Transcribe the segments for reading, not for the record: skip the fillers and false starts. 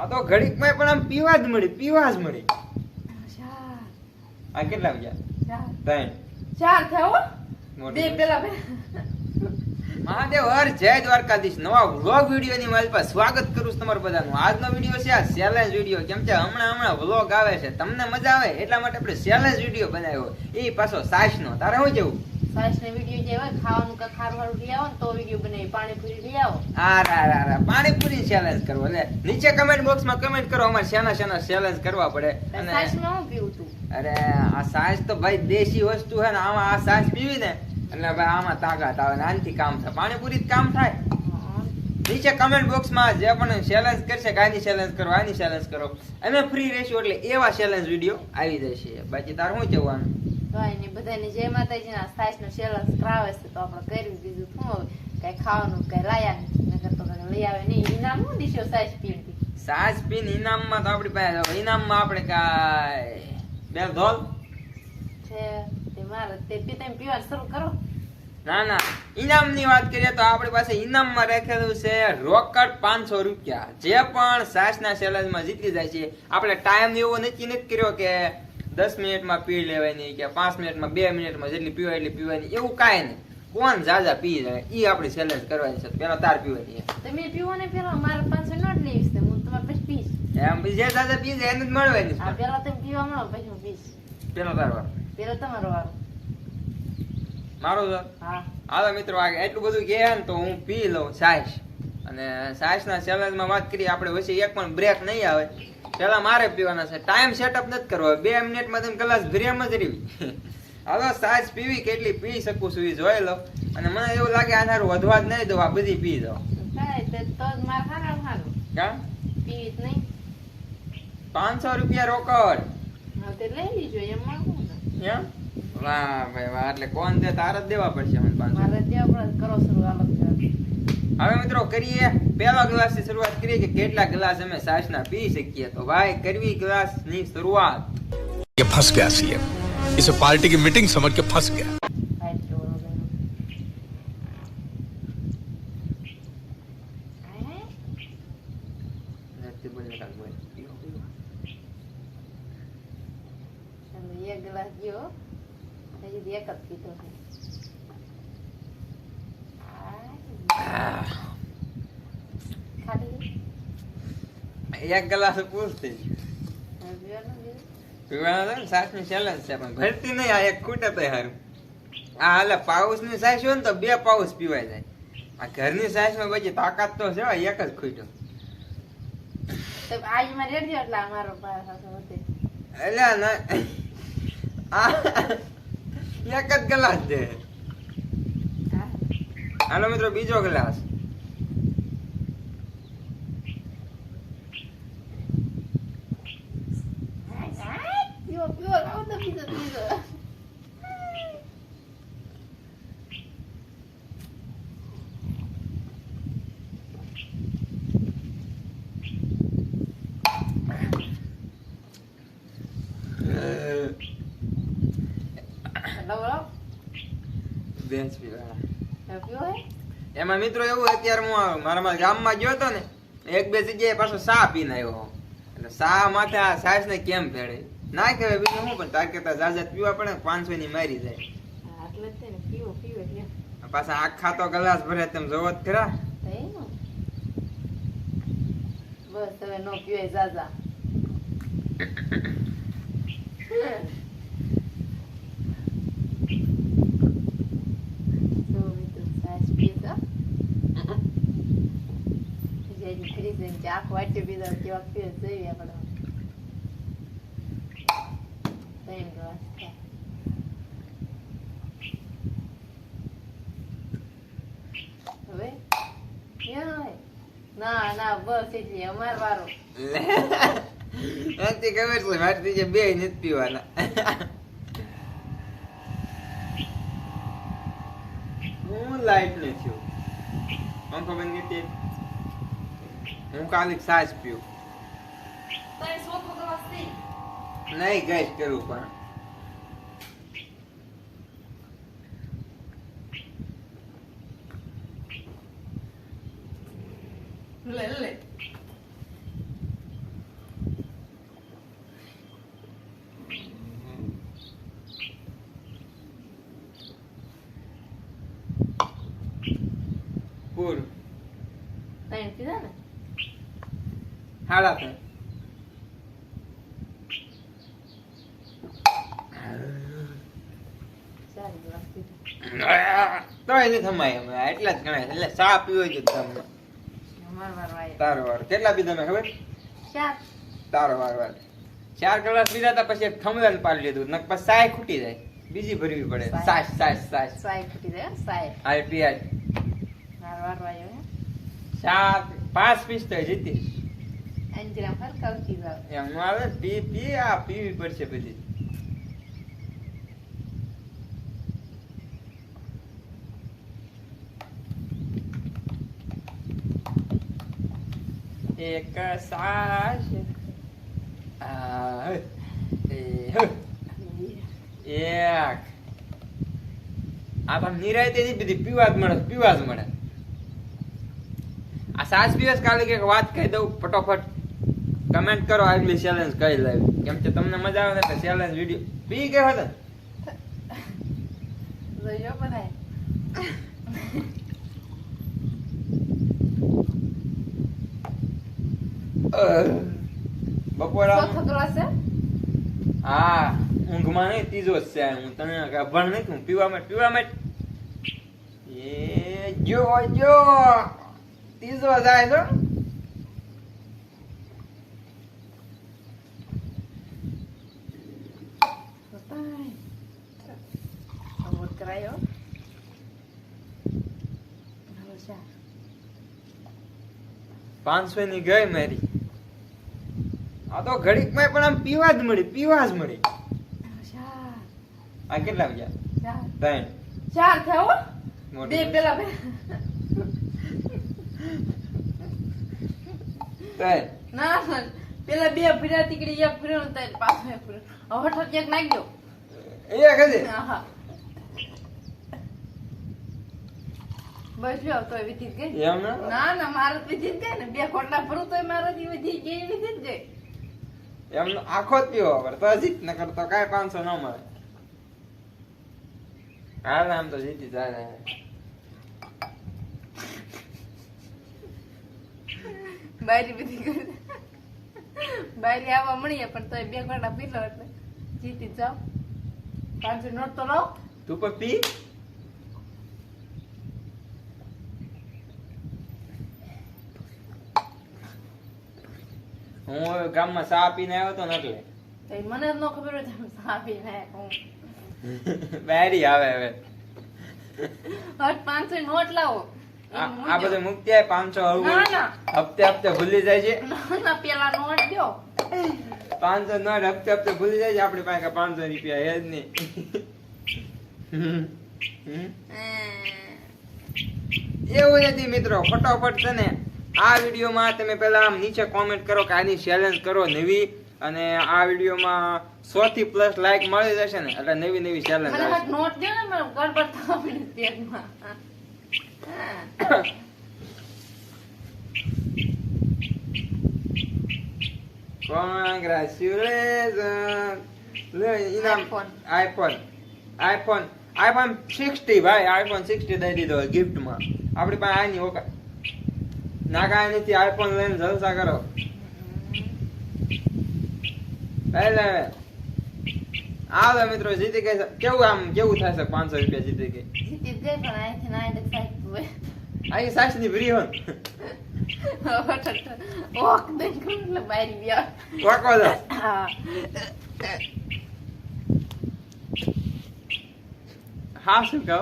આ તો ઘડીકમાં પણ આમ પીવા જ મળી આ કેટલા વાગ્યા? 3 થયો બે પેલા મહાદેવ હર જય દ્વારકાધીશ. નવા વ્લોગ વિડીયો ની મારી પાસે સ્વાગત કરું છું તમારું બધાનું. આજનો વિડીયો છે આ ચેલેન્જ વિડીયો. કેમ કે હમણાં વ્લોગ આવે છે, તમને મજા આવે એટલા માટે આપણે ચેલેન્જ વિડીયો બનાવ્યો. એ પાછો સાસ નો. તારે શું કેવું? સાસ ને વિડીયો જે હોય ખાવાનું કે ખારું વાળું લઈ આવો ને તો વિડીયો બનાવી. પાણીપુરી લઈ આવો. પાણીપુરી ચેલેન્જ કરવો. એટલે નીચે કમેન્ટ બોક્સ માં કમેન્ટ કરો અમારે શાના ચેલેન્જ કરવા પડે. અને સાસ માં હું પીવું તું? અરે આ સાસ તો ભાઈ દેશી વસ્તુ છે ને. આમાં આ સાસ પીવી ને એટલે ભાઈ આમાં તાકાત આવે ને આનાથી કામ થાય. પાણીપુરી જ કામ થાય. નીચે કમેન્ટ બોક્સ માં જે પણ ચેલેન્જ કરશે કે આની ચેલેન્જ કરો આની ચેલેન્જ કરો, અમે ફ્રી રહેશું એટલે એવા ચેલેન્જ વિડીયો આવી જશે. બાકી તાર શું કહેવાનું? ભાઈ બધાને જય માતાજી. ના સાસ નો ચેલેન્જ કરાવે છે તો આપણે કરવી. બીજું શું હવે? કઈ ખાવાનું કઈ લાયા નગર તો કઈ લઈ આવે નહીં. ઇનામ શું દીશો સાસ પીવી? સાસ પીને ઇનામમાં તો આપણી પાસે ઇનામમાં આપણે કાંઈ બે ધોલ છે તે મારે તે પીવાનું શરૂ કરો. ના ઇનામ ની વાત કરીએ તો આપણી પાસે ઇનામમાં રાખેલું છે રોકડ 500 રૂપિયા. જે પણ સાસ ના ચેલેન્જ માં જીતી જાય છે. આપણે ટાઈમ એવો નક્કી નથી કર્યો કે 10 મિનિટમાં પી લેવાની કે 5 મિનિટમાં 2 મિનિટમાં જેટલી પીવાય એટલી પીવાની, એવું કાંઈ નહીં. કોણ જાજા પી જાય એ આપણી ચેલેન્જ કરવાની છે. પેલા તાર પીવાની. તમે પીવો ને પેલા મારે 500 નોટ લેવીશ છે. હું તમારે પછી પીશ. એમ જે જાજા પી જાય એને જ મળવાની. આ પેલા તમે પીવા મળો પછી હું પીશ. પેલો તાર વારો. પેલો તમારો વારો. મારો છે? હા. હાલો મિત્રો, એટલું બધું કહે ને તો હું પી લઉં સાસ. અને સાસ ના ચેલેન્જ માં વાત કરીએ આપણે વચ્ચે એક પણ બ્રેક નહીં આવે. પેલા મારે પીવાના છે. ટાઈમ સેટઅપ નથી કરવો. 2 મિનિટમાં તમે ગ્લાસ ભર્યામ જ રહી. હાલો સાસ પીવી કેટલી પી શકું છું એ જોઈ લો. અને મને એવું લાગે આ સારું વધવા જ નહીં દઉં, આ બધી પી જાઓ. તો જ મારે સારું કા પીવી જ નહીં. 500 રૂપિયા રોકડ. હા તે લઈ લીજો એમાં શું ને? એમ? વાહ ભાઈ વાહ. એટલે કોણ દે તાર જ દેવા પડશે મને 500. મારે દેવા પડે. કરો શરૂ હાલત. હવે મિત્રો કરીએ પહેલા ગ્લાસ થી શરૂઆત કરીએ કે કેટલા ગ્લાસ અમે સાસ ના પી શકીએ. તો ભાઈ કરવી ગ્લાસ ની શરૂઆત. ये फंस गया सीएम, इसे पार्टी की मीटिंग समझ के फंस गया. એક ગ્લાસ ગયો હજી એક જ પીધો છે. એક ગ્લાસ પૂરતી પીવાનો ને સાસ ની ચેલેન્જ છે પણ ભરતી નહીં. આ એક ખૂટે તો સારું. આ હાલે પાઉસ ની સાસ હોય ને તો 2 પાઉસ પીવાય જાય. આ ઘરની સાસ માં પછી તાકાત તો છે, એક જ ખૂટ્યો. આજ માં રેડજો એટલે અમારો એટલે ના આ એક જ ગ્લાસ છે. હાલો મિત્રો બીજો ગ્લાસ. એમાં મિત્રો એવું અત્યારે હું મારા ગામમાં ગયો હતો ને, 1-2 જગ્યાએ પાછો સા પીને આવ્યો. એટલે સા માથે આ સાસ ને કેમ ભેળે ના કહેવાય બીજું શું. પણ તાર કરતા જાજા પીવા પડે ને 500 ની મારી જાય. પાછા આખા તો ગ્લાસ ભરે તેમ જોવો જ ખરા. બસ તમે નો પીવાય જાજા. આખો વાટે પીધો કેવા પીવે જોઈએ આપણે. 3 ગ્લાસ હવે ના બસ એટલી અમાર વારો. એનાથી ખબર છે મારી જે 2 નથી પીવાના. હું લાઈટ નથી પંખો બંધ કરી. હું કાલે સાસ પીવું નહીં ગેસ કરું પણ લે પૂરું 3 પીધા ને હાડા ત્રણ. સારી ગ્લાસ પીધા તોય નથી થમાય અમે એટલા જ ગણાય એટલે ચા પીવો જ તમને અમાર વાર વાય તારો વાર કેટલા પીધા મેં ખબર 4 તારો વાર 4 ગ્લાસ પીધા તા પછી એક થમલાને પાડી લીધું નક પછી સાય ખૂટી જાય બીજી ભરવી પડે સાસ સાસ સાસ સાય ફૂટી જાય સાય હાલ પીયા વાર વાય હે 5 પીસ તો જીતી અંજરામ હરકા ઉઠી જાવ એમ નો આવે પી આ પીવી પડશે બધી એક સાસ આ એક આ પણ નિરાયતે ની બધી પીવા જ મળે આ સાસ પીવાસ કાલે કે વાત કહી દઉં ફટોફટ કમેન્ટ કરો આગલી ચેલેન્જ કઈ લાવી કેમ કે તમને મજા આવે ને તો ચેલેન્જ વિડિયો પી ગયો હતો જોયો બધાય બપોરા ચોથો ગ્લાસ છે હા ઊંઘમાં નહીં ત્રીજો જ છે હું તને અભણ નહીં હું પીવામાં એ જો ત્રીજો જાય છો અવોટ કરાયો હવે શા 500 ની ગઈ મારી આ તો ઘડીક માં પણ આમ પીવા જ મળી શા આ કેટલા ગયા ચાર 3 ચાર થયો મોટી બે પેલા બે ત્રણ. ના ના પેલા બે ફીરા તીકડી એક ફીરો ને ત્રણ પાછો એક ફીરો હવે હઠ એક નાખજો એક હજી આહા બસ લ્યો તોય વિધિત ગઈ એમ ના ના ના મારે વિધિત ગઈ ને બે ખોટલા ભરું તોય મારાથી વધી ગઈ વિધિત ગઈ એમ આખો જ પીવો પર તો જીત ન કરતો કાંઈ 500 ન મળે હાલ આમ તો જીતી જાય બાયરી બધી કરી બાયરી આવવા મળીએ પણ તોય બે ઘંટા પી લો એટલે જીતી જાવ 500 નોટ તો લો તું પણ પી હું હવે ગામમાં ચા પીને આવ્યો તો ને એટલે તો ઈ મને જ ન ખબર હોય તમે સાપી ને હું બારી આવે હવે હટ 500 નોટ લાવો આ બધું મુક્તિ આય 500 હળવું ના, ના. હપ્તે ભૂલી જાય છે ના ના પેલા નોટ દો 500 નોટ હપ્તે ભૂલી જાય છે આપણી પાસે 500 રૂપિયા હે જ નહીં એવું નથી મિત્રો ફટાફટ છે ને આ વિડીયોમાં તમે પહેલા આમ નીચે કોમેન્ટ કરો કે આની ચેલેન્જ કરો નવી અને આ વિડીયોમાં 100 થી પ્લસ લાઈક મળી જશે ને એટલે નવી ચેલેન્જ મને આવશે હટ નોટ દો ને મને ગડબડ થવા મળી પેટમાં કોંગ્રેચ્યુલેશન ઇનામ iPhone. આઈફોન 60 ભાઈ આઈફોન 60 દઈ દીધો ગિફ્ટમાં આપણી પાસે આની ઓકા નાગા નથી આઈફોન લઈને જલસા કરો એટલે આવો મિત્રો જીતી ગઈ કેવું થશે 500 રૂપિયા જીતી ગઈ જીતી જ ગઈ પણ અહીંથી ના એટલે સાઈડ હોય અહીં સાસ ની ભરી હોન ઓક દે એટલે બારી વ્યા વાકો દો હા હા શું કહો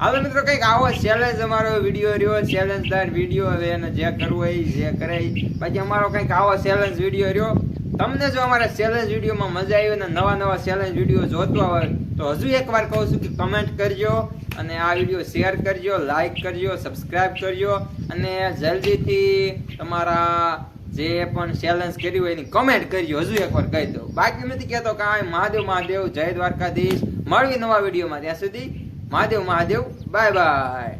હવે મિત્રો કઈક આવો ચેલેન્જ અમારો વિડીયો રહ્યો ચેલેન્જદાર વિડીયો હવે એને જે કરવું હોય જે કરે પછી અમારો કઈક આવો ચેલેન્જ વિડીયો રહ્યો તમને જો અમારા ચેલેન્જ વિડીયોમાં મજા આવી ને નવા ચેલેન્જ વિડીયો જોતા હોય તો હજુ એકવાર કહું છું કે કમેન્ટ કરજો અને આ વિડીયો શેર કરજો લાઈક કરજો સબસ્ક્રાઇબ કરજો અને જલ્દીથી તમારા જે પણ ચેલેન્જ કર્યું હોય એની કમેન્ટ કરજો હજુ એકવાર કહી દો બાકી નથી કહેતો કાંઈ મહાદેવ જય દ્વારકાધીશ મળવી નવા વિડીયોમાં ત્યાં સુધી મહાદેવ બાય બાય